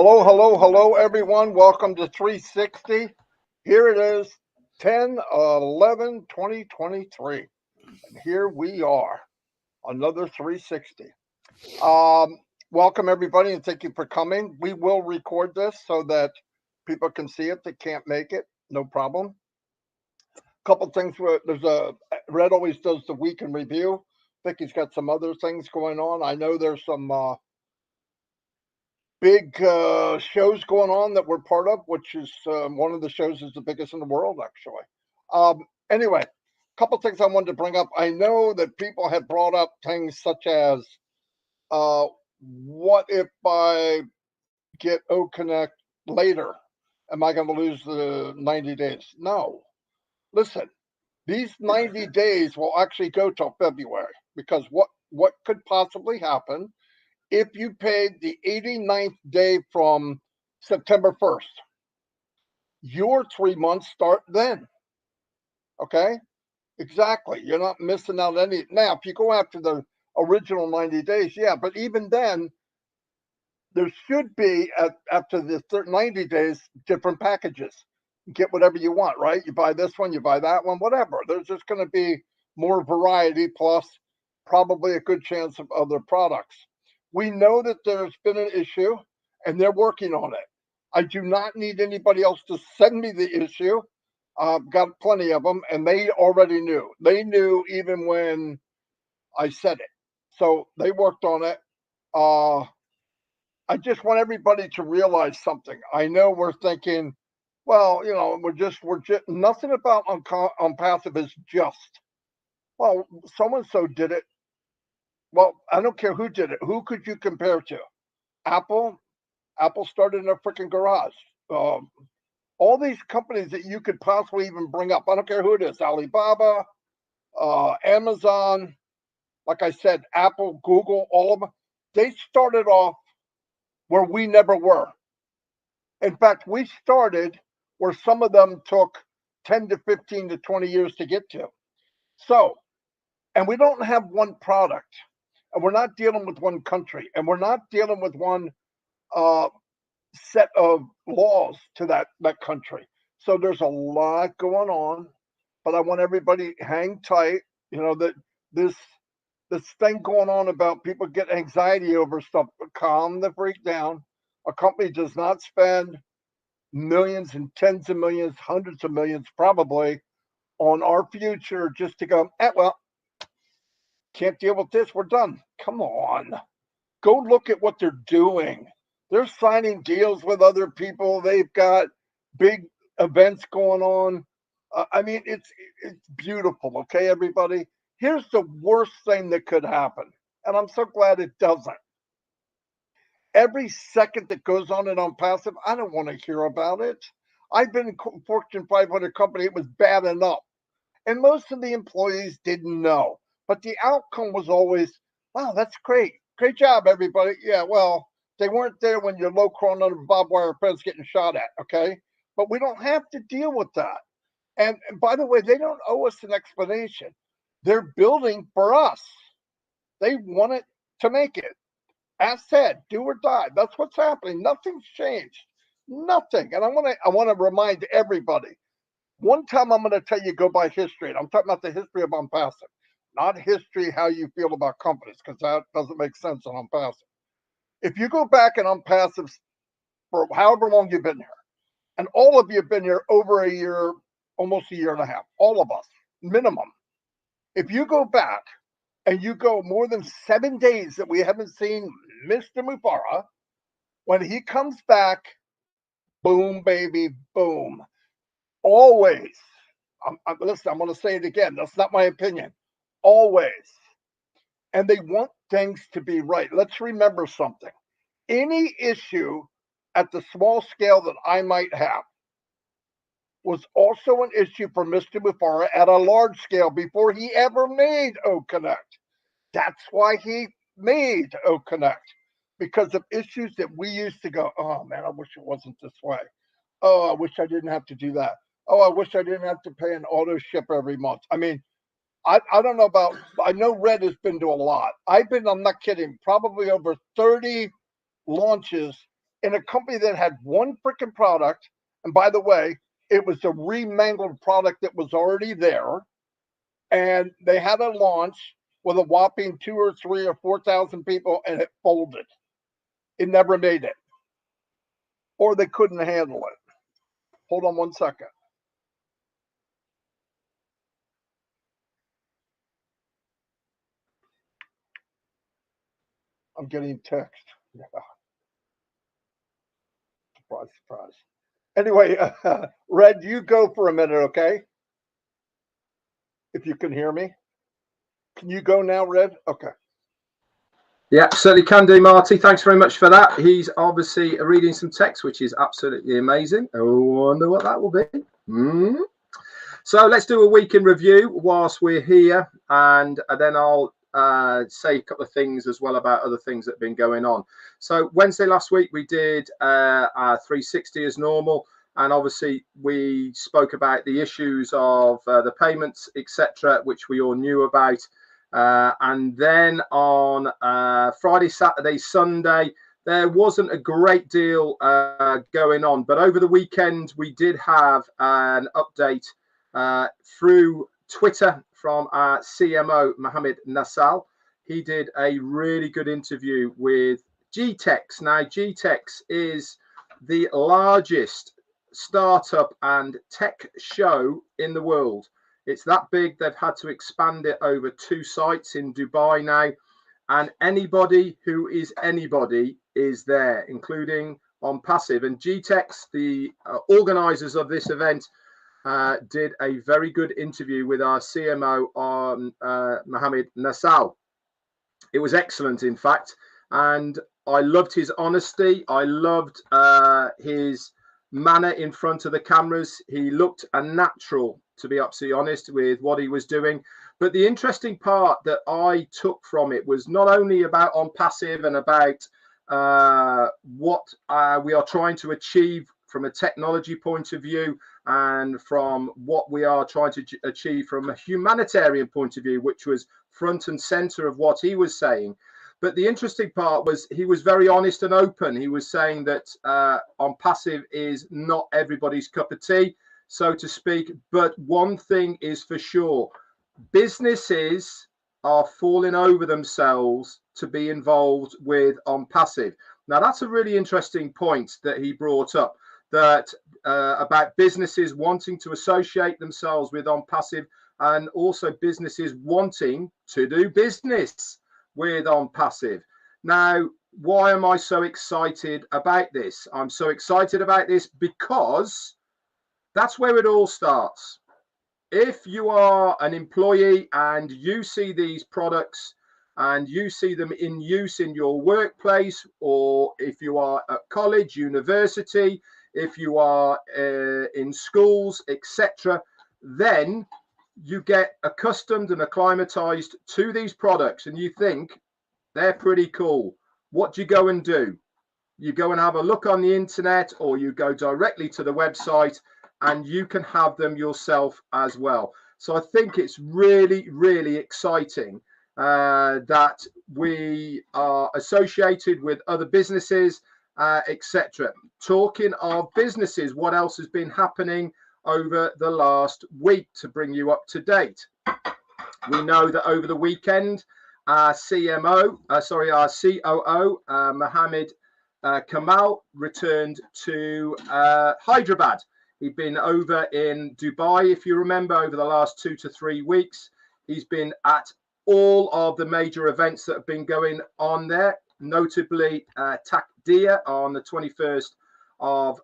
Hello, hello, hello, everyone. Welcome to 360. Here it is, 10/11/2023. And here we are, another 360. Um, Welcome, everybody, and thank you for coming. We will record this so that people can see it that can't make it. No problem. Couple things. There's a Red always does the week in review. I think he's got some other things going on. I know there's some big shows going on that we're part of, which is one of the shows is the biggest in the world, actually. Anyway, a couple things I wanted to bring up. I know that people have brought up things such as, uh, what if I get O Connect later? Am I going to lose the 90 days? No. Listen, these 90 days will actually go till February because what could possibly happen if you paid the 89th day from September 1st, your 3 months start then. Okay? Exactly. You're not missing out any. Now, if you go after the original 90 days, yeah, but even then, there should be, after the 90 days, different packages. Get whatever you want, right? You buy this one, you buy that one, whatever. There's just going to be more variety, plus probably a good chance of other products. We know that there's been an issue and they're working on it. I do not need anybody else to send me the issue. I've got plenty of them, and they already knew. They knew even when I said it. So they worked on it. Uh, I just want everybody to realize something. I know we're thinking, well, we're just nothing about on passive is just. Well, so and so did it. Well, I don't care who did it. Who could you compare to? Apple. Apple started in a freaking garage. Um, all these companies that you could possibly even bring up. I don't care who it is. Alibaba, Amazon. Like I said, Apple, Google, all of them. They started off where we never were. In fact, we started where some of them took 10 to 15 to 20 years to get to. So, and we don't have one product, and we're not dealing with one country, and we're not dealing with one uh, set of laws to that country. So there's a lot going on, but I want everybody hang tight. You know that this this thing going on about people get anxiety over stuff. Calm the freak down. A company does not spend millions and tens of millions, hundreds of millions, probably on our future just to go. Well, can't deal with this. We're done. Come on, go look at what they're doing. They're signing deals with other people. They've got big events going on. I mean, it's beautiful. Okay, everybody. Here's the worst thing that could happen, and I'm so glad it doesn't. Every second that goes on and on passive, I don't want to hear about it. I've been in Fortune 500 company. It was bad enough, and most of the employees didn't know. But the outcome was always, "Wow, that's great, great job, everybody." Yeah, well, they weren't there when you're low crawling under a barbed wire fence getting shot at. Okay, but we don't have to deal with that. And by the way, they don't owe us an explanation. They're building for us. They want it to make it. As said, do or die. That's what's happening. Nothing's changed. Nothing. And I want to remind everybody. One time I'm going to tell you go by history. And I'm talking about the history of ONPASSIVE, not history how you feel about companies, because that doesn't make sense on ONPASSIVE. If you go back and ONPASSIVE for however long you've been here, and all of you have been here over a year, almost a year and a half, all of us, minimum. If you go back and you go more than 7 days that we haven't seen Mr. Mufara, when he comes back, boom, baby, boom. Always. Listen, I'm going to say it again. That's not my opinion. Always. And they want things to be right. Let's remember something. Any issue at the small scale that I might have was also an issue for Mr. Mufara at a large scale before he ever made O Connect. That's why he made O Connect, because of issues that we used to go, oh man, I wish it wasn't this way. Oh, I wish I didn't have to do that. Oh, I wish I didn't have to pay an auto ship every month. I mean, I don't know about, I know Red has been to a lot. I'm not kidding, probably over 30 launches in a company that had one freaking product. And by the way, it was a remangled product that was already there. And they had a launch with a whopping 2 or 3 or 4,000 people, and it folded. It never made it. Or they couldn't handle it. Hold on one second. I'm getting text. Yeah. Surprise, surprise. Anyway, Red, you go for a minute, okay? If you can hear me. Can you go now, Red? Okay. Yeah, certainly can do, Marty. Thanks very much for that. He's obviously reading some text, which is absolutely amazing. I wonder what that will be. So let's do a week in review whilst we're here, and then I'll say a couple of things as well about other things that have been going on. So Wednesday last week we did our 360 as normal, and obviously we spoke about the issues of the payments, etc., which we all knew about. And then on Friday, Saturday, Sunday, there wasn't a great deal going on. But over the weekend, we did have an update through Twitter from our CMO, Mohammed Nassal. He did a really good interview with GTEx. Now, GTEx is the largest startup and tech show in the world. It's that big, they've had to expand it over 2 sites in Dubai now. And anybody who is anybody is there, including ONPASSIVE. And GTEx, the organizers of this event, did a very good interview with our CMO on Mohammed Nassal. It was excellent, in fact. And I loved his honesty. I loved his manner in front of the cameras. He looked a natural, to be absolutely honest, with what he was doing. But the interesting part that I took from it was not only about ONPASSIVE and about what we are trying to achieve from a technology point of view, and from what we are trying to achieve from a humanitarian point of view, which was front and center of what he was saying. But the interesting part was he was very honest and open. He was saying that ONPASSIVE is not everybody's cup of tea, so to speak. But one thing is for sure, businesses are falling over themselves to be involved with ONPASSIVE. Now, that's a really interesting point that he brought up, that about businesses wanting to associate themselves with ONPASSIVE, and also businesses wanting to do business with ONPASSIVE. Now, why am I so excited about this? I'm so excited about this because that's where it all starts. If you are an employee and you see these products and you see them in use in your workplace, or if you are at college, university, if you are in schools, etc., then you get accustomed and acclimatized to these products and you think they're pretty cool. What do you go and do? You go and have a look on the internet, or you go directly to the website and you can have them yourself as well. So I think it's really, really exciting that we are associated with other businesses, etc. Talking of businesses, what else has been happening over the last week to bring you up to date? We know that over the weekend, our COO, Mohammed Kamal, returned to Hyderabad. He'd been over in Dubai, if you remember, over the last 2 to 3 weeks. He's been at all of the major events that have been going on there, notably TACDIA on the 21st of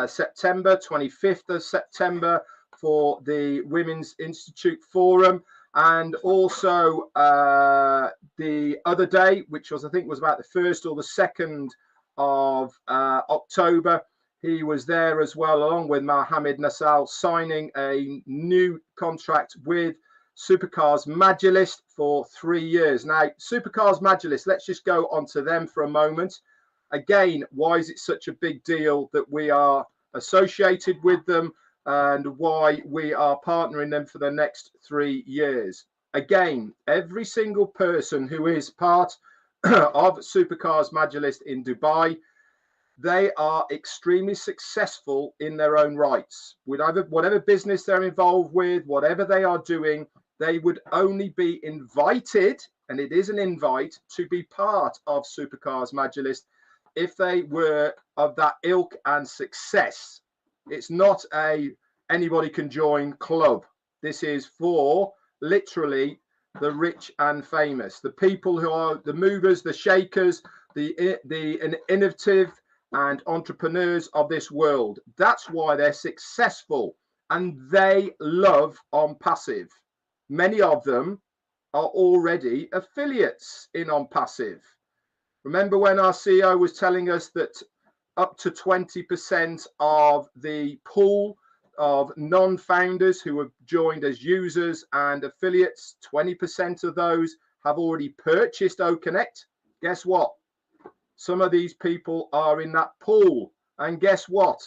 September, 25th of September for the Women's Institute Forum, and also the other day, which was, I think, was about the 1st or the 2nd of October. He was there as well, along with Mohammed Nassal, signing a new contract with Supercars Majlis for 3 years. Now, Supercars Majlis, let's just go onto them for a moment. Again, why is it such a big deal that we are associated with them, and why we are partnering them for the next 3 years? Again, every single person who is part of Supercars Majlis in Dubai they are extremely successful in their own rights. Whatever business they're involved with, whatever they are doing, they would only be invited, and it is an invite, to be part of Supercars Majorlist if they were of that ilk and success. It's not a anybody can join club. This is for literally the rich and famous, the people who are the movers, the shakers, the innovative and entrepreneurs of this world. That's why they're successful, and they love ONPASSIVE. Many of them are already affiliates in ONPASSIVE. Remember when our CEO was telling us that up to 20% of the pool of non-founders who have joined as users and affiliates, 20% of those have already purchased OConnect? Guess what? Some of these people are in that pool. And guess what?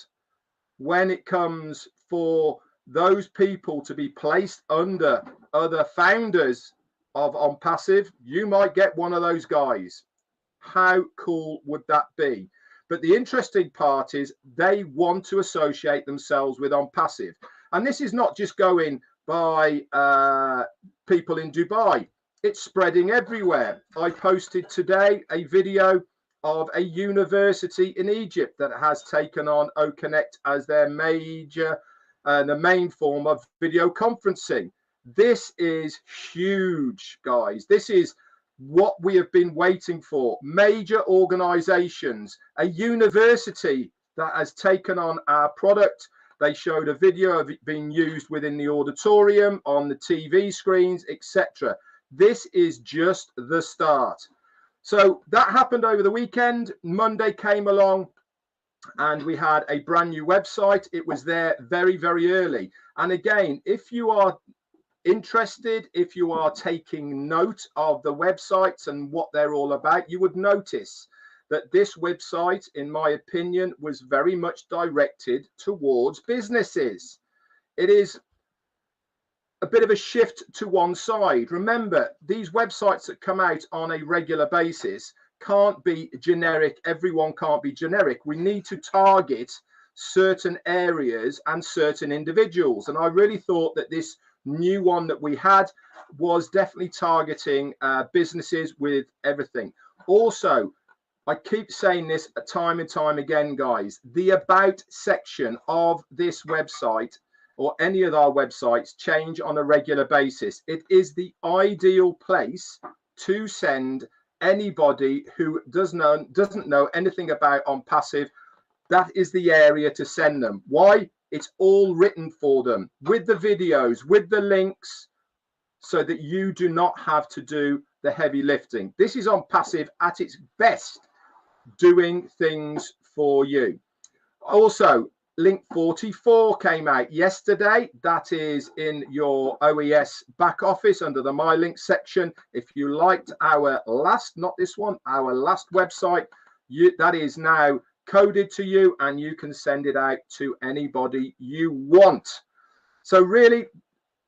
When it comes for those people to be placed under other founders of ONPASSIVE, you might get one of those guys. How cool would that be? But the interesting part is they want to associate themselves with ONPASSIVE. And this is not just going by people in Dubai. It's spreading everywhere. I posted today a video of a university in Egypt that has taken on OConnect as their major, the main form of video conferencing. This is huge, guys. This is what we have been waiting for. Major organizations, a university that has taken on our product. They showed a video of it being used within the auditorium, on the TV screens, etc. This is just the start. So that happened over the weekend. Monday came along and we had a brand new website. It was there very, very early. And again, if you are interested, if you are taking note of the websites and what they're all about, you would notice that this website, in my opinion, was very much directed towards businesses. It is a bit of a shift to one side. Remember, these websites that come out on a regular basis can't be generic. Everyone can't be generic. We need to target certain areas and certain individuals. And I really thought that this new one that we had was definitely targeting businesses with everything. Also, I keep saying this time and time again, guys, the about section of this website or any of our websites change on a regular basis. It is the ideal place to send anybody who doesn't know anything about ONPASSIVE. That is the area to send them. Why? It's all written for them with the videos, with the links, so that you do not have to do the heavy lifting. This is ONPASSIVE at its best, doing things for you. Also, link 44 came out yesterday. That is in your OES back office under the My Link section. If you liked our last, not this one, our last website, that is now coded to you and you can send it out to anybody you want. So really,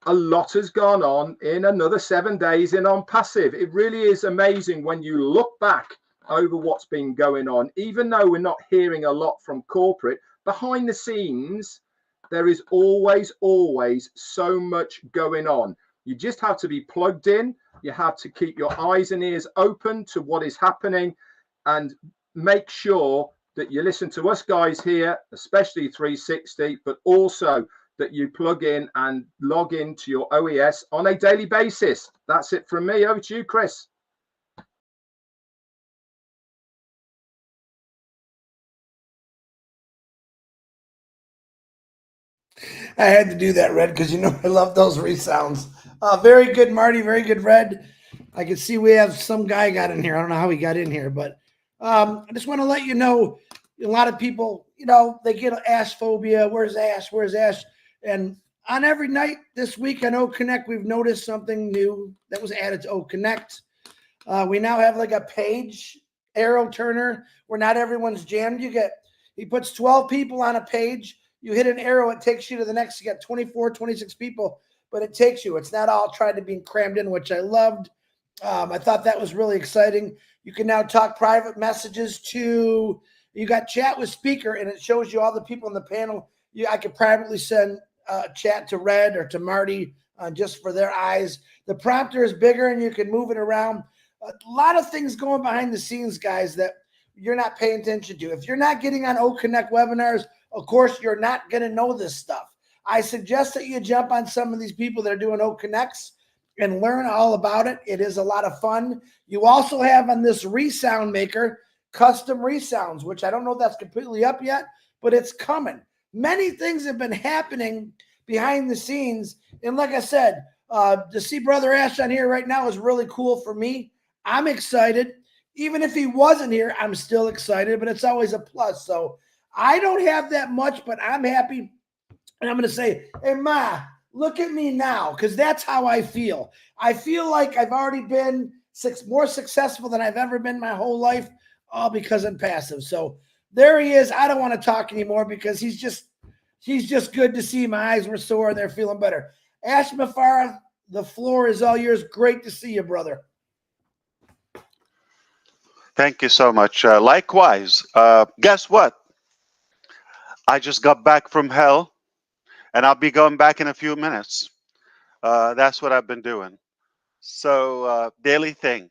a lot has gone on in another 7 days in ONPASSIVE. It really is amazing when you look back over what's been going on. Even though we're not hearing a lot from corporate, behind the scenes, there is always so much going on. You just have to be plugged in. You have to keep your eyes and ears open to what is happening and make sure that you listen to us guys here, especially 360, but also that you plug in and log into your OES on a daily basis. That's it from me. Over to you, Chris. I had to do that, Red, because you know I love those resounds. Very good, Marty. Very good, Red. I can see we have some guy got in here. I don't know how he got in here, but I just want to let you know, a lot of people, you know, they get ash phobia. Where's Ash? Where's Ash? And on every night this week on OConnect, we've noticed something new that was added to OConnect. We now have like a page arrow turner where not everyone's jammed. He puts 12 people on a page. You hit an arrow, it takes you to the next. You got 24, 26 people, but it takes you. It's not all trying to be crammed in, which I loved. I thought that was really exciting. You can now talk private messages to You got chat with speaker, and it shows you all the people in the panel. I could privately send chat to Red or to Marty just for their eyes. The prompter is bigger, and you can move it around. A lot of things going behind the scenes, guys, that you're not paying attention to. If you're not getting on O Connect webinars, of course, you're not going to know this stuff. I suggest that you jump on some of these people that are doing O Connects and learn all about it. It is a lot of fun. You also have on this resound maker, custom resounds, which I don't know if that's completely up yet, but it's coming. Many things have been happening behind the scenes. And like I said, to see Brother Ash on here right now is really cool for me. I'm excited. Even if he wasn't here, I'm still excited, but it's always a plus. So I don't have that much, but I'm happy. And I'm going to say, hey, Ma, look at me now, because that's how I feel. I feel like I've already been more successful than I've ever been my whole life, all because I'm passive. So there he is. I don't want to talk anymore because he's just good to see. My eyes were sore and they're feeling better. Ash Mafara, the floor is all yours. Great to see you, brother. Thank you so much. Likewise, guess what? I just got back from hell, and I'll be going back in a few minutes. That's what I've been doing. So, daily thing,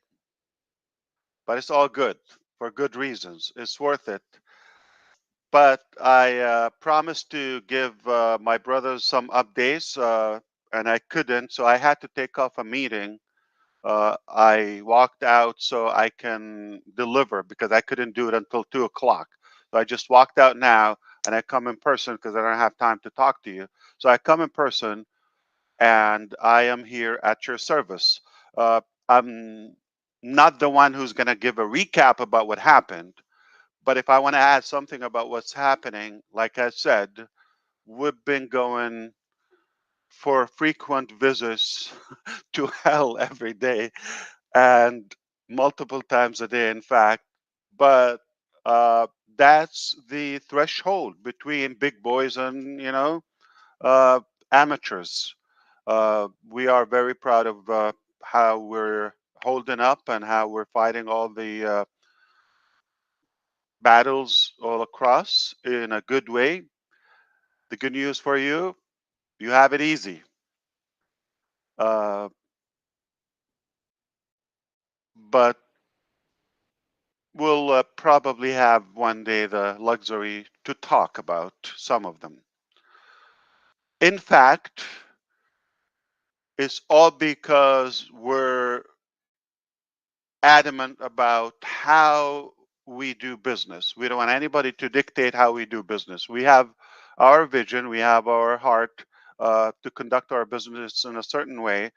but it's all good for good reasons. It's worth it. But I promised to give my brothers some updates, and I couldn't, so I had to take off a meeting. I walked out so I can deliver because I couldn't do it until 2 o'clock. So I just walked out now and I come in person because I don't have time to talk to you. So I come in person and I am here at your service. I'm not the one who's going to give a recap about what happened, but if I want to add something about what's happening, like I said, we've been going for frequent visits to hell every day and multiple times a day, in fact. But that's the threshold between big boys and, uh, amateurs. We are very proud of how we're holding up and how we're fighting all the battles all across in a good way. The good news for you, you have it easy. Uh, but we'll probably have one day the luxury to talk about some of them. In fact, it's all because we're adamant about how we do business. We don't want anybody to dictate how we do business. We have our vision, we have our heart to conduct our business in a certain way.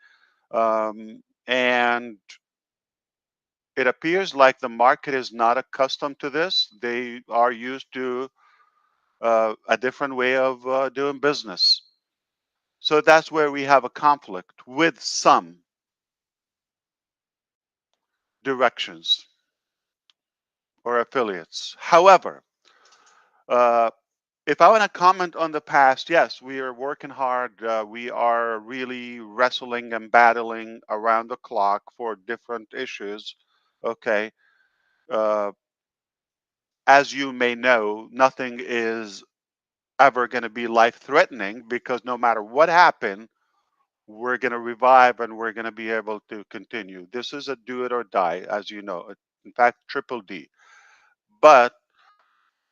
And it appears like the market is not accustomed to this. They are used to a different way of doing business. So that's where we have a conflict with some directions or affiliates. However, if I want to comment on the past, yes, we are working hard. We are really wrestling and battling around the clock for different issues. Okay. Uh, as you may know, nothing is ever going to be life threatening because no matter what happened, we're going to revive and we're going to be able to continue. This is a do it or die, as you know. In fact, triple D. But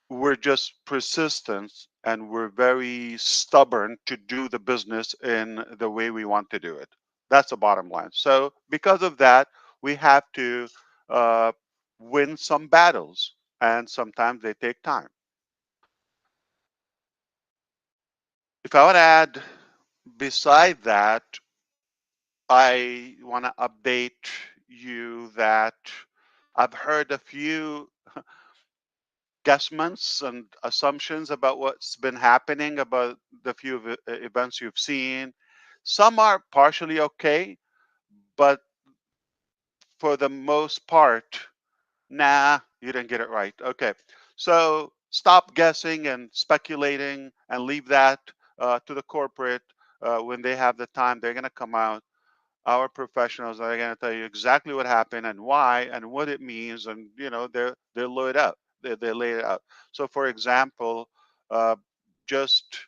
we're just persistent and we're very stubborn to do the business in the way we want to do it. That's the bottom line. So, because of that, we have to uh, win some battles, and sometimes they take time. If I want to add, beside that, I want to update you that I've heard a few guesstimates and assumptions about what's been happening about the few events you've seen. Some are partially okay, but for the most part, nah, you didn't get it right. Okay, so stop guessing and speculating and leave that to the corporate. When they have the time, they're going to come out. Our professionals are going to tell you exactly what happened and why and what it means, and they'll load up. they lay it out. So, for example, just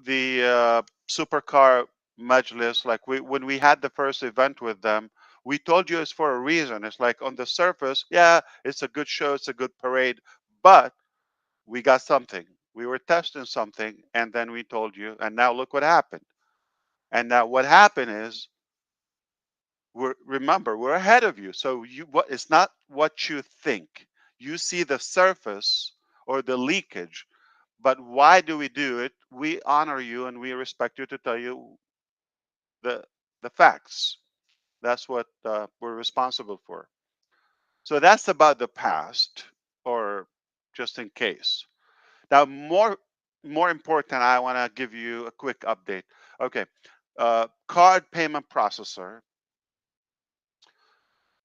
the supercar majlis, like when we had the first event with them, we told you it's for a reason. It's like on the surface, yeah, it's a good show, it's a good parade, but we got something. We were testing something, and then we told you, and now look what happened. And now what happened is, remember, we're ahead of you. So it's not what you think. You see the surface or the leakage, but why do we do it? We honor you and we respect you to tell you the facts. That's what we're responsible for. So that's about the past, or just in case. Now, more important, I want to give you a quick update. Okay, card payment processor.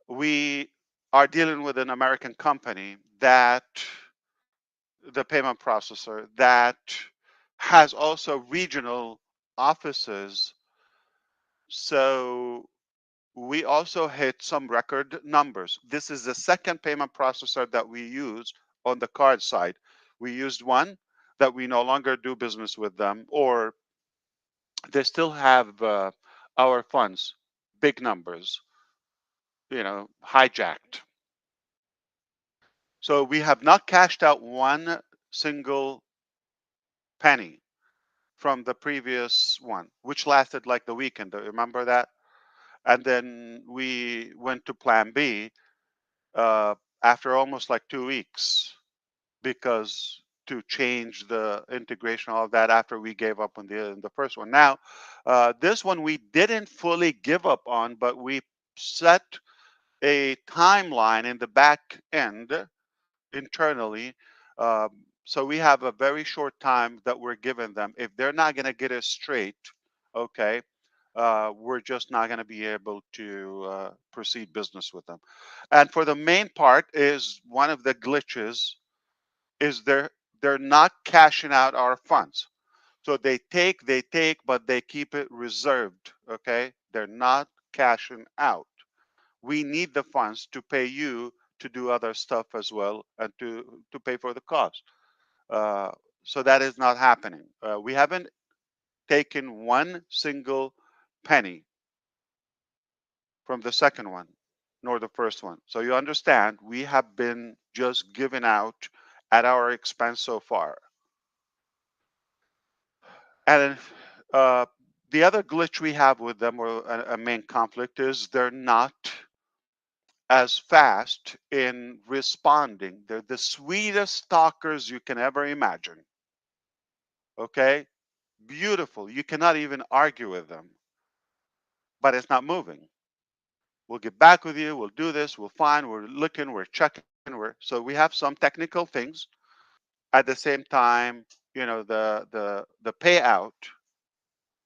We are dealing with an American company that the payment processor that has also regional offices. So we also hit some record numbers. This is the second payment processor that we use on the card side. We used one that we no longer do business with them, or they still have our funds, big numbers, hijacked. So we have not cashed out one single penny from the previous one, which lasted like the weekend. Do you remember that? And then we went to plan B after almost like 2 weeks, because to change the integration, all of that, after we gave up on the first one. Now, this one we didn't fully give up on, but we set a timeline in the back end internally. So we have a very short time that we're giving them. If they're not going to get it straight, okay, we're just not going to be able to proceed business with them. And for the main part, is one of the glitches is they're not cashing out our funds. So they take, but they keep it reserved. Okay, they're not cashing out. We need the funds to pay you to do other stuff as well, and to pay for the cost. Uh, so that is not happening. We haven't taken one single penny from the second one, nor the first one. So you understand, we have been just giving out at our expense so far. And the other glitch we have with them, or a main conflict, is they're not as fast in responding. They're the sweetest stalkers you can ever imagine. Okay? Beautiful. You cannot even argue with them, but it's not moving. We'll get back with you. We'll do this. We'll find. We're looking. We're checking. So we have some technical things. At the same time, the payout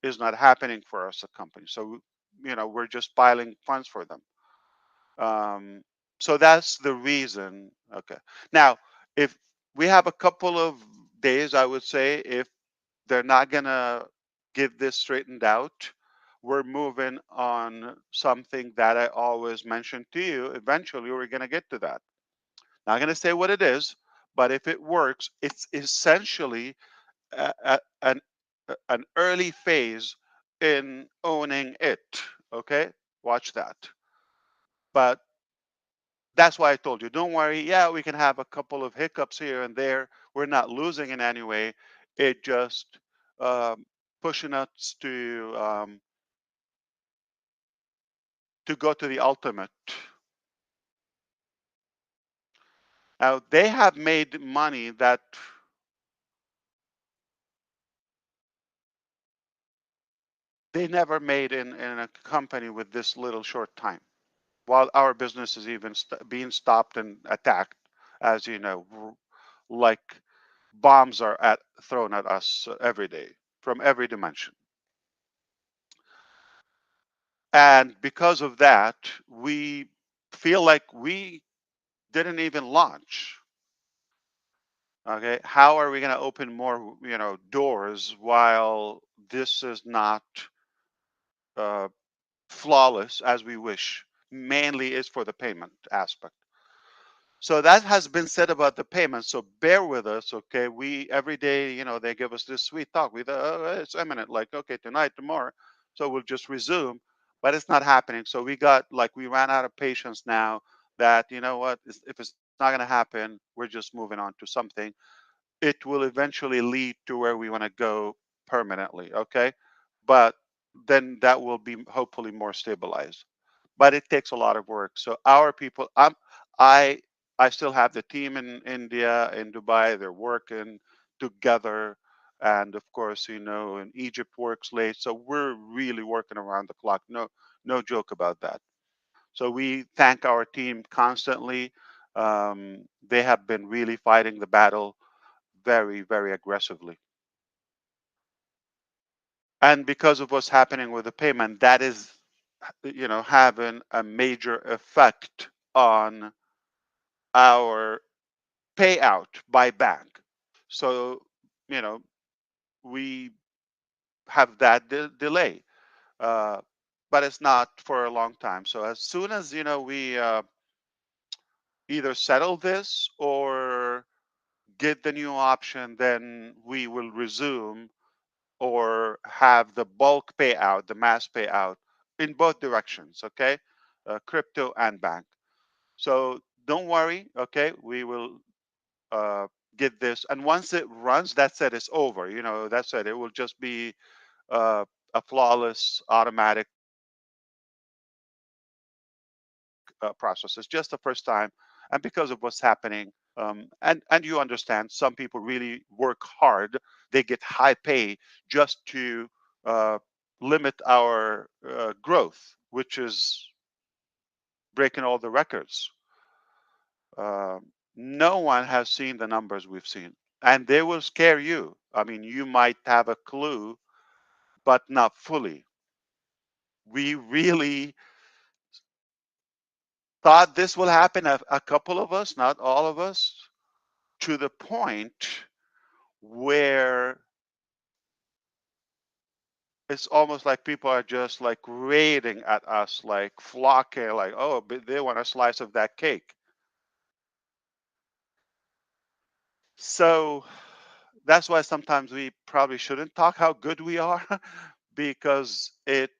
is not happening for us, a company. So we're just piling funds for them. So that's the reason. Okay. Now, if we have a couple of days, I would say, if they're not gonna get this straightened out, we're moving on something that I always mention to you. Eventually, we're gonna get to that. Not gonna say what it is, but if it works, it's essentially an early phase in owning it. Okay, watch that. But that's why I told you, don't worry. Yeah, we can have a couple of hiccups here and there. We're not losing in any way. It just pushing us to go to the ultimate. Now they have made money that they never made in a company with this little short time. While our business is even being stopped and attacked, as you know, like bombs are thrown at us every day from every dimension. And because of that, we feel like we didn't even launch. Okay, how are we going to open more, doors while this is not uh, flawless as we wish? Mainly is for the payment aspect. So that has been said about the payment. So bear with us, okay? We every day, they give us this sweet talk. We it's imminent, like okay, tonight, tomorrow. So we'll just resume, but it's not happening. So we ran out of patience now. That you know what, if it's not going to happen, we're just moving on to something. It will eventually lead to where we want to go permanently, okay? But then that will be hopefully more stabilized. But it takes a lot of work. So our people, I I still have the team in India, in Dubai. They're working together, and of course, in Egypt works late. So we're really working around the clock. No joke about that. So we thank our team constantly. They have been really fighting the battle very, very aggressively. And because of what's happening with the payment, that is, having a major effect on our payout by bank. So, you know, we have that delay, uh, but it's not for a long time. So as soon as, we either settle this or get the new option, then we will resume or have the bulk payout, the mass payout in both directions, okay? Crypto and bank. So don't worry, okay? We will uh, get this. And once it runs, that's it, it's over. That's it. It will just be a flawless, automatic process. It's just the first time. And because of what's happening, and you understand, some people really work hard. They get high pay just to uh, limit our growth, which is breaking all the records. No one has seen the numbers we've seen, and they will scare you. I mean, you might have a clue, but not fully. We really thought this will happen, a couple of us, not all of us, to the point where it's almost like people are just like raiding at us, like flocking, like, oh, but they want a slice of that cake. So that's why sometimes we probably shouldn't talk how good we are because it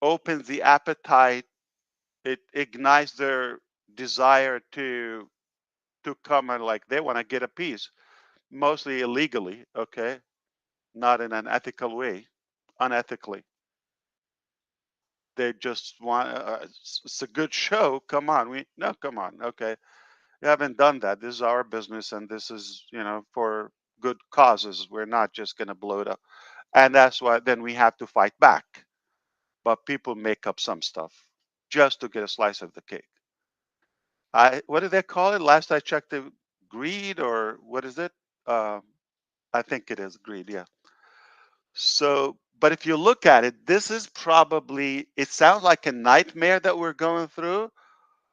opens the appetite, it ignites their desire to come and like they want to get a piece, mostly illegally, okay, not in an ethical way, unethically. They just want it's a good show. Come on, we no, come on, okay. We haven't done that. This is our business, and this is for good causes. We're not just going to blow it up, and that's why then we have to fight back. But people make up some stuff just to get a slice of the cake. What do they call it? Last I checked, the greed or what is it? Um, I think it is greed. Yeah. So, but if you look at it, this is probably. It sounds like a nightmare that we're going through,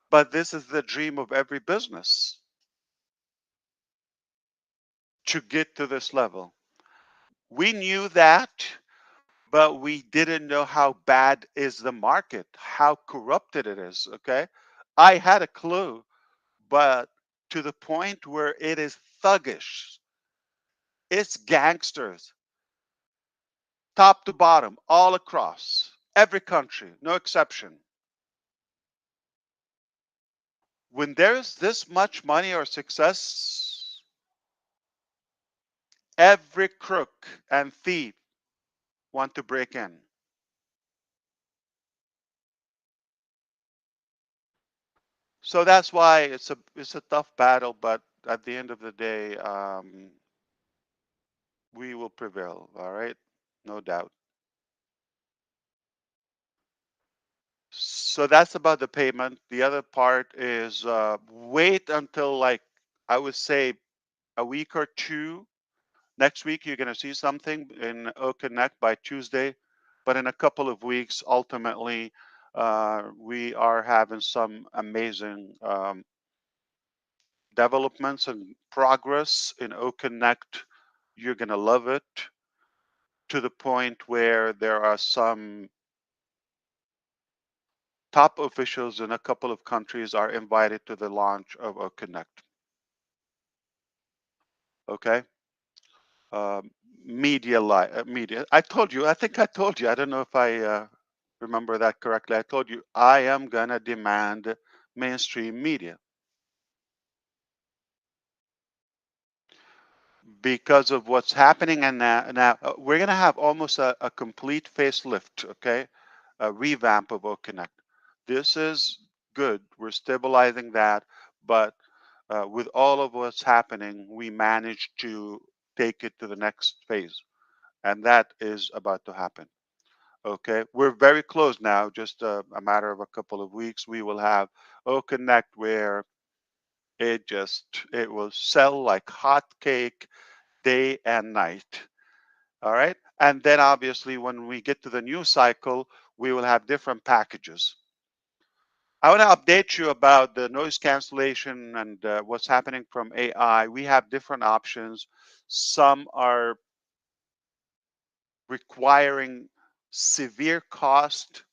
but this is the dream of every business to get to this level. We knew that, but we didn't know how bad is the market, how corrupted it is. Okay. I had a clue, but to the point where it is thuggish. It's gangsters, top to bottom, all across every country, no exception. When there's this much money or success, every crook and thief want to break in. So that's why it's a tough battle, but at the end of the day, we will prevail. All right, no doubt. So that's about the payment. The other part is wait until like I would say a week or two. Next week you're going to see something in Connect by Tuesday, but in a couple of weeks, ultimately, we are having some amazing developments and progress in Connect. You're going to love it to the point where there are some top officials in a couple of countries are invited to the launch of Connect. Okay. Um, media. I told you. I think I told you. I don't know if I remember that correctly. I told you I am gonna demand mainstream media because of what's happening. And now we're gonna have almost a complete facelift. Okay, a revamp of Connect. This is good. We're stabilizing that, but with all of what's happening, we managed to take it to the next phase, and that is about to happen. Okay, we're very close now, just a matter of a couple of weeks. We will have Connect where it will sell like hot cake day and night. All right, and then obviously when we get to the new cycle, we will have different packages. I want to update you about the noise cancellation and what's happening from AI. We have different options. Some are requiring severe cost,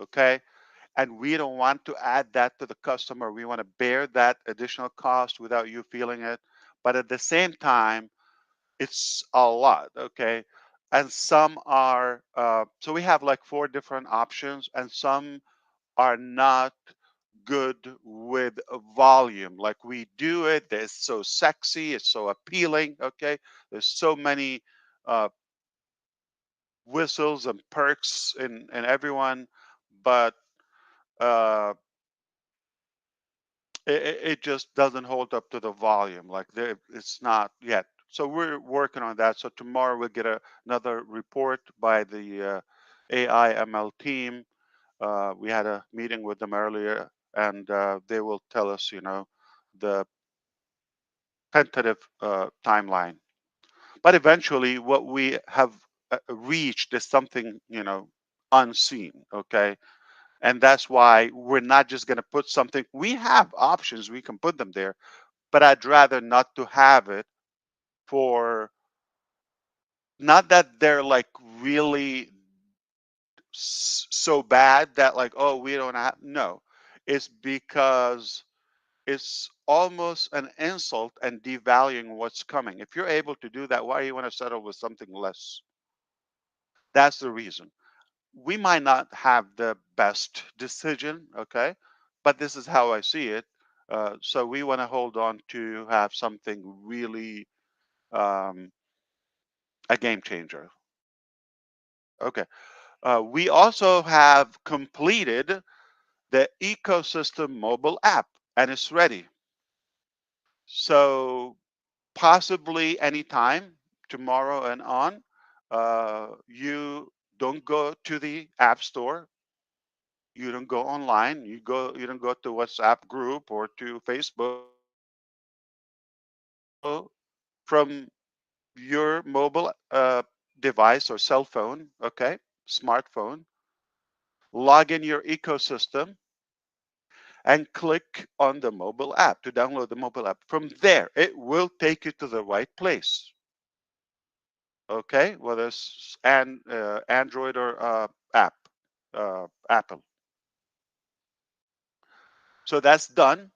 okay? And we don't want to add that to the customer. We want to bear that additional cost without you feeling it. But at the same time, it's a lot, okay? And some are, so we have like 4 different options, and some are not good with volume. Like we do it, it's so sexy, it's so appealing, okay? There's so many whistles and perks in everyone, but uh, it just doesn't hold up to the volume. Like it's not yet. So we're working on that. So tomorrow we'll get another report by the AI ML team. We had a meeting with them earlier, and they will tell us, the tentative timeline. But eventually, what we have reached is something, unseen. Okay, and that's why we're not just going to put something. We have options; we can put them there, but I'd rather not to have it for. Not that they're like really so bad that like, oh, we don't have. No, it's because it's almost an insult and devaluing what's coming. If you're able to do that, why do you want to settle with something less? That's the reason. We might not have the best decision, okay, but this is how I see it. So we want to hold on to have something really um, a game changer. Okay. We also have completed the ecosystem mobile app, and it's ready. So possibly anytime tomorrow and on, you don't go to the app store, you don't go online, you don't go to WhatsApp group or to Facebook. So from your mobile device or cell phone, okay, smartphone, log in your ecosystem and click on the mobile app to download the mobile app. From there, it will take you to the right place. Okay, whether it's Android or Apple. So that's done.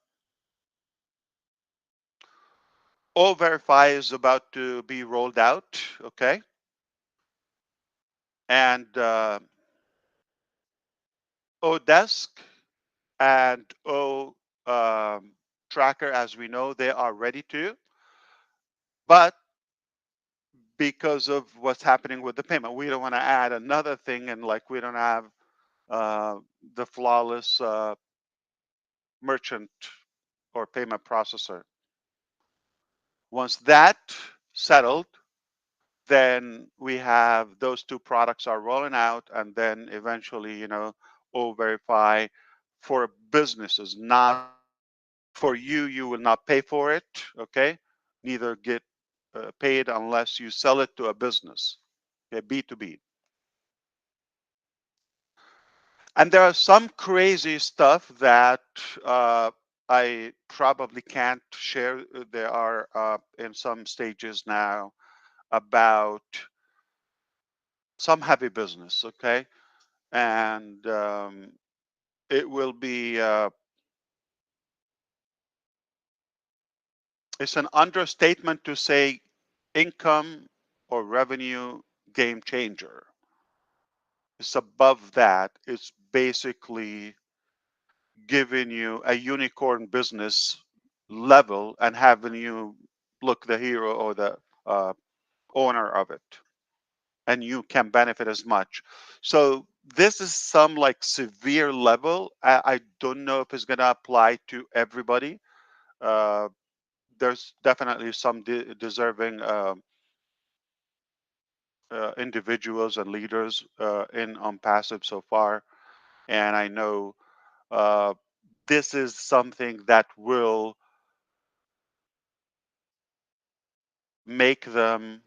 O Verify is about to be rolled out. Okay, and Odesk and O Tracker, as we know, they are ready to, but because of what's happening with the payment, we don't want to add another thing, and like we don't have uh, the flawless merchant or payment processor. Once that settled, then we have those 2 products are rolling out, and then eventually, O Verify for businesses, not for you. You will not pay for it. Okay, neither get paid unless you sell it to a business. Okay, B2B. And there are some crazy stuff that I probably can't share. There are in some stages now about some heavy business, okay? And it will be, it's an understatement to say income or revenue game changer. It's above that. It's basically giving you a unicorn business level and having you look the hero or the uh, owner of it, and you can benefit as much. So this is some like severe level. I don't know if it's going to apply to everybody. Uh, there's definitely some deserving individuals and leaders in ONPASSIVE so far, and I know uh, this is something that will make them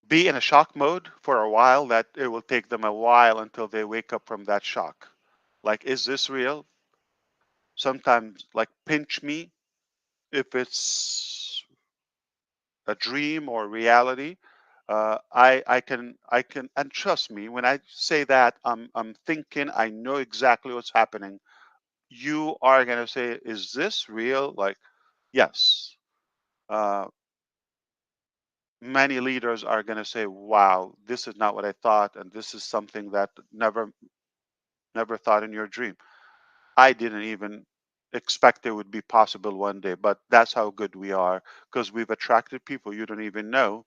be in a shock mode for a while, that it will take them a while until they wake up from that shock. Like, is this real? Sometimes, like, pinch me if it's a dream or reality. I can, and trust me when I say that, I'm thinking, I know exactly what's happening. You are gonna say, "Is this real?" Like, yes. Uh, Many leaders are gonna say, "Wow, this is not what I thought, and this is something that never thought in your dream. I didn't even expect it would be possible one day." But that's how good we are, because we've attracted people you don't even know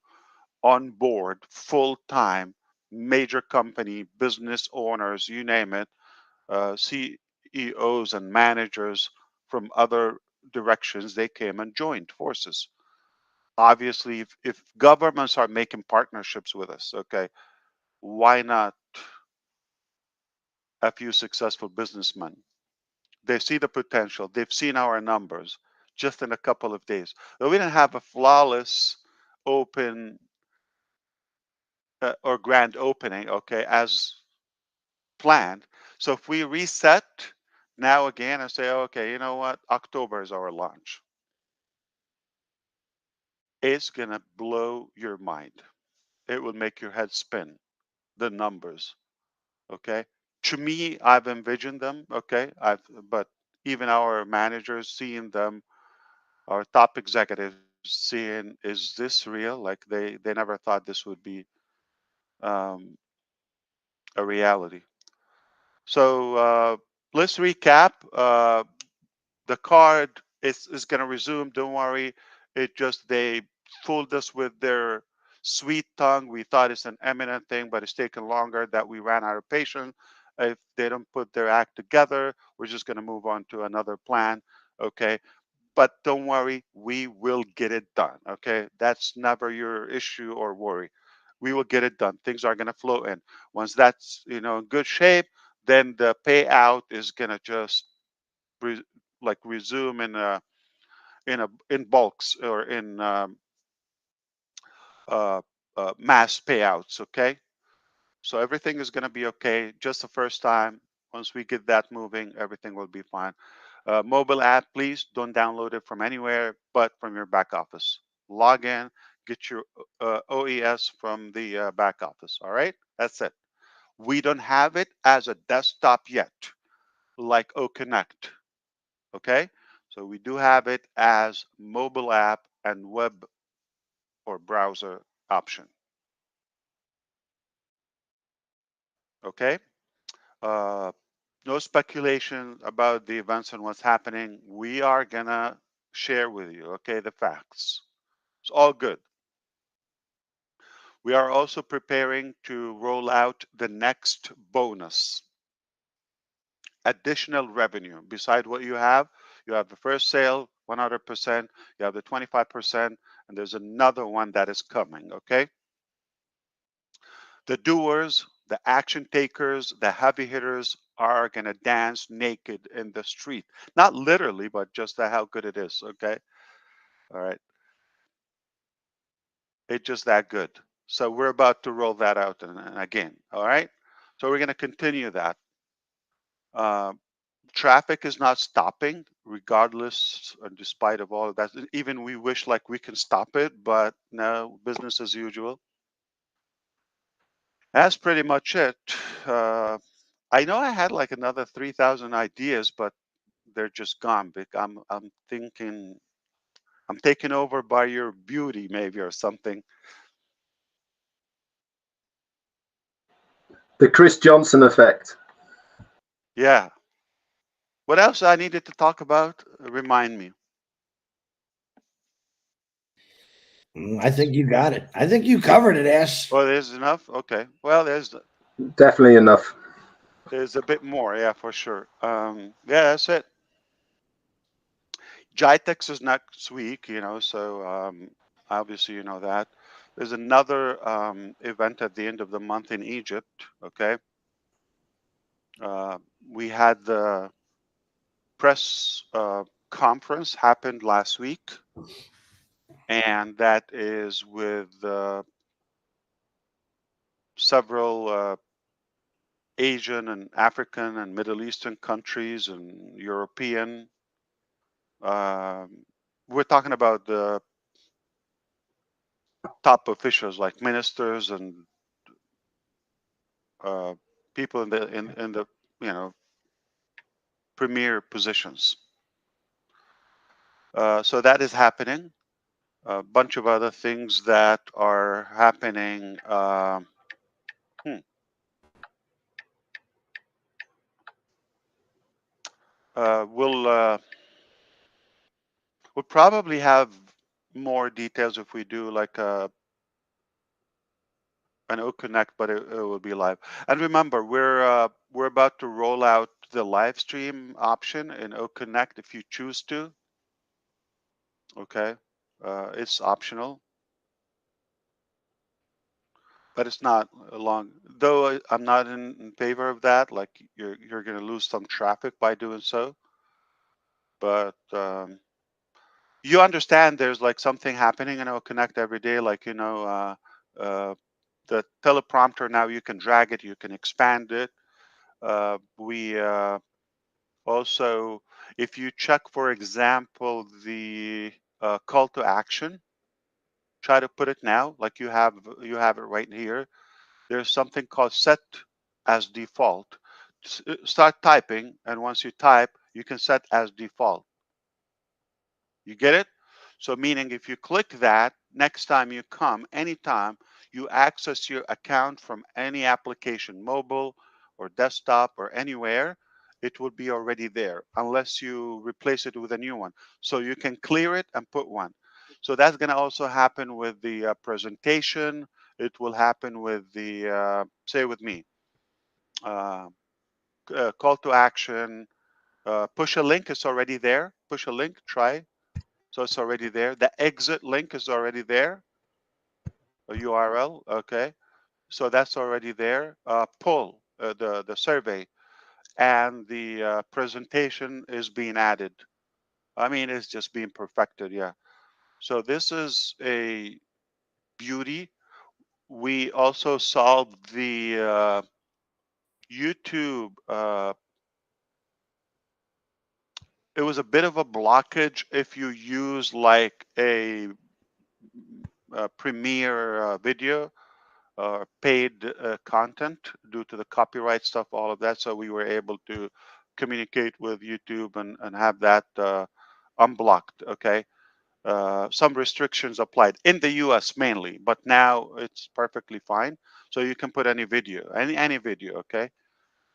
on board full time, major company, business owners, you name it, CEOs and managers from other directions. They came and joined forces. Obviously, if governments are making partnerships with us, okay, why not a few successful businessmen? They see the potential. They've seen our numbers just in a couple of days. Though we didn't have a flawless open or grand opening, okay, as planned. So if we reset now again and say, okay, you know what, October is our launch, it's gonna blow your mind. It will make your head spin. The numbers, okay. To me, I've envisioned them, okay. But even our managers seeing them, our top executives seeing, is this real? Like, they never thought this would be um, a reality. So let's recap. The card is going to resume. Don't worry. It just, they fooled us with their sweet tongue. We thought it's an imminent thing, but it's taken longer, that we ran out of patience. If they don't put their act together, we're just going to move on to another plan. Okay. But don't worry, we will get it done. Okay. That's never your issue or worry. We will get it done. Things are going to flow in. Once that's, in good shape, then the payout is going to just re- like resume in bulks, or in uh, mass payouts. Okay, so everything is going to be okay. Just the first time. Once we get that moving, everything will be fine. Mobile app, please don't download it from anywhere but from your back office. Log in, get your OES from the back office. All right, that's it. We don't have it as a desktop yet, like O Connect. Okay, so we do have it as mobile app and web or browser option. Okay, uh, no speculation about the events and what's happening. We are gonna share with you, okay, the facts. It's all good. We are also preparing to roll out the next bonus, additional revenue. Beside what you have the first sale 100%, you have the 25%, and there's another one that is coming. Okay, the doers, the action takers, the heavy hitters are going to dance naked in the street. Not literally, but just how good it is. Okay. All right. It's just that good. So we're about to roll that out and again. All right. So we're going to continue that. Uh, Traffic is not stopping, regardless and despite of all of that. Even we wish like we can stop it, but no, business as usual. That's pretty much it. I know I had like another 3,000 ideas, but they're just gone. I'm thinking I'm taken over by your beauty, maybe, or something. The Chris Johnson effect. Yeah. What else I needed to talk about? Remind me. I think you got it. I think you covered it, Ash. Oh, there's enough. Okay. Well, Definitely enough. there's a bit more. Yeah, for sure. Yeah, that's it. Jitex is next week, so obviously you know that. There's another event at the end of the month in Egypt. Okay. We had the press conference happened last week, and that is with several Asian and African and Middle Eastern countries and European. We're talking about the top officials like ministers and people in the premier positions. So that is happening. A bunch of other things that are happening. We'll probably have more details if we do like an OConnect, but it will be live. And remember, we're about to roll out the live stream option in OConnect if you choose to. Okay, it's optional, but it's not long. Though I'm not in favor of that. Like you're going to lose some traffic by doing so. But you understand there's like something happening in OConnect every day, like the teleprompter now you can drag it, you can expand it. We also, if you check, for example, the call to action, try to put it now, like you have it right here. There's something called set as default. Start typing, and once you type, you can set as default. You get it? So meaning if you click that, next time you come, anytime you access your account from any application, mobile or desktop or anywhere, it will be already there unless you replace it with a new one. So you can clear it and put one. So that's going to also happen with the presentation. It will happen with the, say with me, uh, call to action, push a link is already there. Push a link, try. So it's already there. The exit link is already there. A URL, okay. So that's already there. Pull the survey, and the presentation is being added. I mean, it's just being perfected. Yeah. So this is a beauty. We also solved the YouTube. It was a bit of a blockage if you use like a Premiere video paid content due to the copyright stuff, all of that. So we were able to communicate with YouTube and have that unblocked. Okay. Some restrictions applied in the US mainly, but now it's perfectly fine. So you can put any video, any video, okay,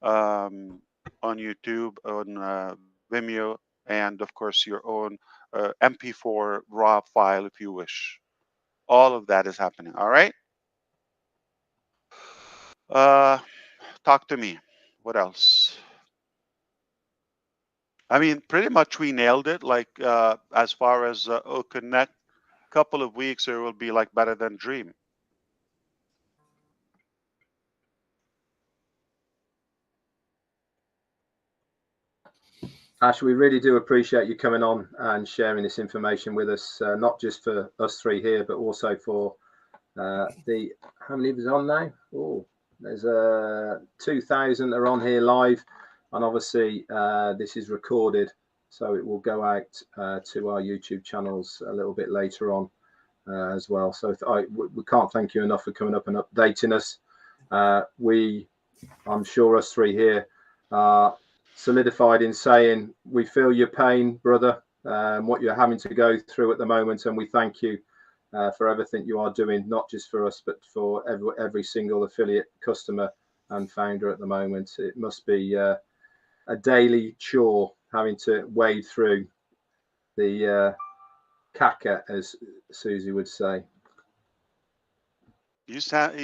on YouTube, on Vimeo, and of course your own MP4 RAW file if you wish. All of that is happening. All right. Uh, Talk to me. What else? I mean, pretty much we nailed it. Like as far as Connect, couple of weeks, it will be like better than Dream. Ash, we really do appreciate you coming on and sharing this information with us, not just for us three here, but also for the, how many of us on now? Oh, there's 2,000 are on here live, and obviously this is recorded, so it will go out to our YouTube channels a little bit later on as well. So we can't thank you enough for coming up and updating us. I'm sure us three here are solidified in saying we feel your pain, brother, what you're having to go through at the moment, and we thank you for everything you are doing, not just for us, but for every single affiliate, customer, and founder at the moment. It must be a daily chore having to wade through the caca, as Susie would say. You sound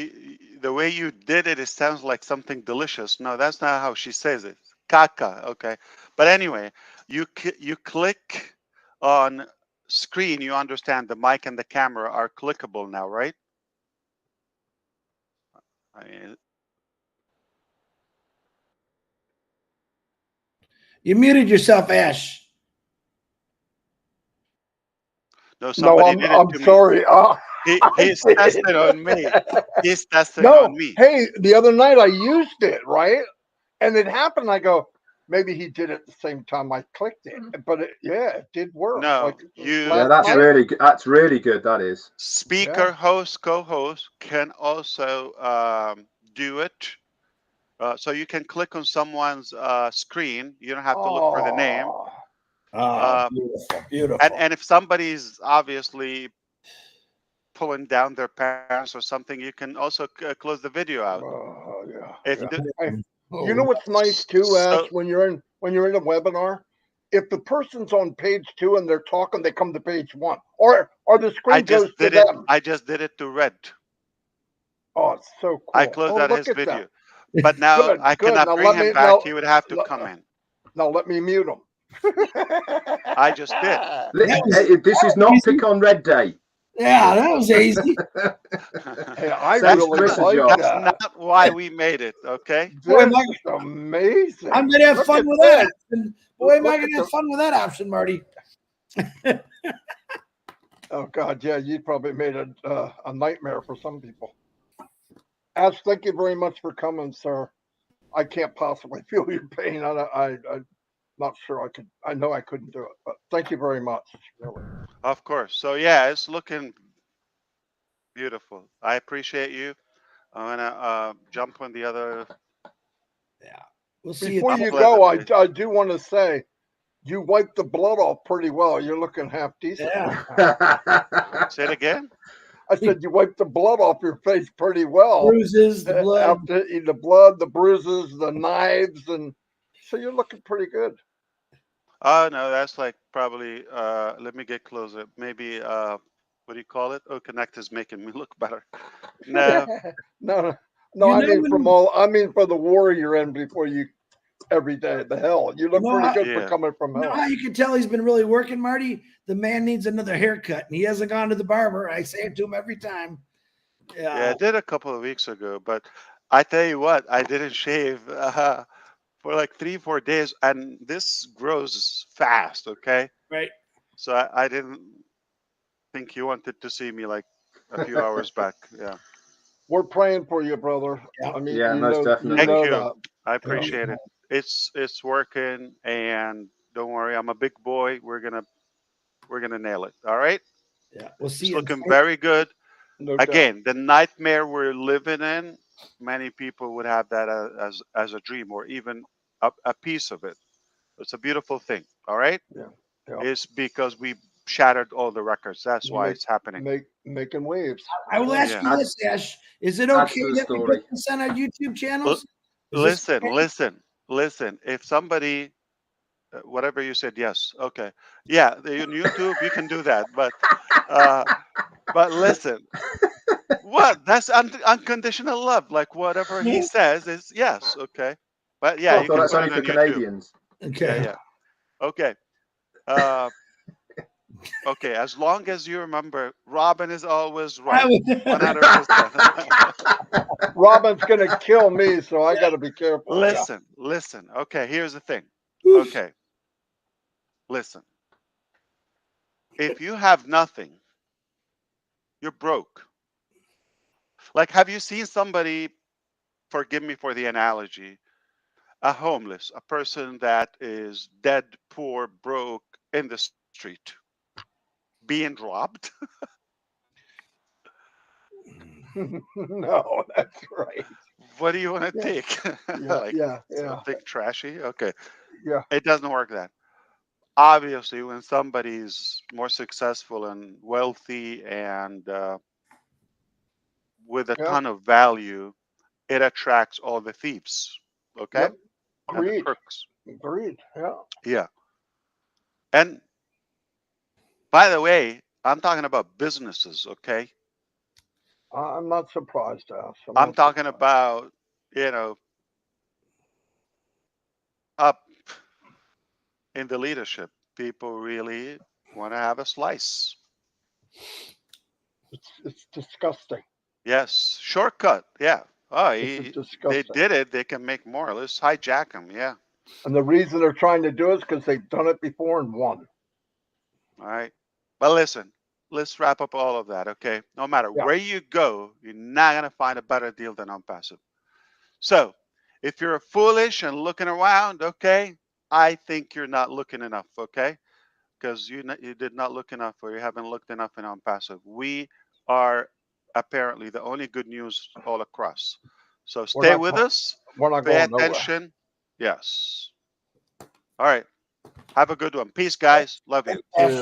the way you did it. It sounds like something delicious. No, that's not how she says it. Caca. Okay, but anyway, you click on screen. You understand the mic and the camera are clickable now, right? I mean, You muted yourself, Ash. no, No, somebody did it I'm to me. sorry. He's did. testing on me. He's testing No, on me. hey, the other night I used it, right? And it happened. I go, maybe he did it at the same time I clicked it. But it did work. No, Like you Yeah, last that's night. really good. That is. speaker, Yeah. host, co-host can also do it. So you can click on someone's screen. You don't have to look for the name. Oh, Beautiful, beautiful. And if somebody's obviously pulling down their pants or something, you can also close the video out. yeah. If Yeah. the, Hey, Oh, you know what's nice too, Ash, so when you're in a webinar? If the person's on page 2 and they're talking, they come to page 1, or the I screen just goes to did it. them. I just did it to Red. Oh, it's so I cool. closed Oh, out look his at video, that. but now Good, I good. cannot Now bring let him me back. He would have to let, come in. now let me mute him. I just did. This is not pick on Red Day. yeah, that was easy. Hey, I That's really Chris's like job. That's that. not why we made it. Okay. Boy, This am I, is amazing. I'm gonna have Look fun at with that this. option. Boy, am I Look gonna at have fun with that option, Marty. Oh God, yeah, you probably made it a nightmare for some people. Ash, thank you very much for coming, sir. I can't possibly feel your pain. I'm not sure I could. I know I couldn't do it, but thank you very much. Really. Of course. So yeah, it's looking beautiful. I appreciate you. I'm gonna jump on the other. Yeah, we'll see Before you. you couple other go, places. I do want to say you wiped the blood off pretty well. You're looking half decent Yeah. right now. Say it again. I said you wiped the blood off your face pretty well Bruises, the blood. after the blood, the bruises, the knives, and so you're looking pretty good. Oh no, that's like probably. Let me get closer. Maybe. What do you call it? Oh, Connect is making me look better. No. No. You I know mean when, I mean for the war you're in before you every day. The hell, you look pretty good for Yeah. coming from you know hell. how you can tell he's been really working, Marty? The man needs another haircut, and he hasn't gone to the barber. I say it to him every time. Yeah, I did a couple of weeks ago, but I tell you what, I didn't shave for like 3, 4 days, and this grows fast. Okay, Right. so I didn't think you wanted to see me like a few hours back. Yeah. We're praying for you, brother. Yeah. I mean, Yeah, most you definitely. Thank know you. that. I appreciate it. It's working, and don't worry, I'm a big boy. We're gonna nail it. All right. Yeah. We'll see It's you. looking very good. No doubt. Again, the nightmare we're living in, many people would have that as a dream or even a piece of it. It's a beautiful thing. All right. Yeah. Yeah. It's because we shattered all the records. That's why it's happening. Making waves. I will ask Yeah. you this, Ash. Is it Adds okay to the that we story. put this on our YouTube L- channels? Is this listen. If somebody, whatever you said, yes, okay, yeah, on YouTube you can do that, uh, but listen, what? That's unconditional love. Like whatever he says is yes, okay, but yeah, I you thought can that's put only it for on YouTube. Canadians. okay? Yeah, okay. Uh, okay, as long as you remember, Robin is always right. 100%. Robin's gonna kill me, so I got to be careful. Listen. Okay, here's the thing. Oof. Okay, listen. If you have nothing, you're broke. Like, have you seen somebody, forgive me for the analogy, a homeless, a person that is dead, poor, broke in the street, being robbed? No, that's right. What do you want to Yeah. take? Yeah, Like yeah, something trashy? Okay. yeah. It doesn't work that. Obviously, when somebody's more successful and wealthy and with a Yeah. ton of value, it attracts all the thieves. Okay. Yep. And the Agreed. crooks. Agreed. Yeah. Yeah. And by the way, I'm talking about businesses. Okay. I'm not surprised, Ash. I'm talking about, up in the leadership. People really want to have a slice. It's disgusting. Yes. Shortcut. Yeah. Oh, It's they disgusting. did it. They can make more. Let's hijack them. Yeah. And the reason they're trying to do it is because they've done it before and won. All right. But listen, let's wrap up all of that. Okay. No matter Yeah. where you go, you're not going to find a better deal than ONPASSIVE. So if you're foolish and looking around, okay, I think you're not looking enough. Okay. Because you did not look enough, or you haven't looked enough in ONPASSIVE. We are apparently the only good news all across. So stay with us. We're not Pay going nowhere. attention. Yes. All right. Have a good one. Peace, guys. Love you. Yeah.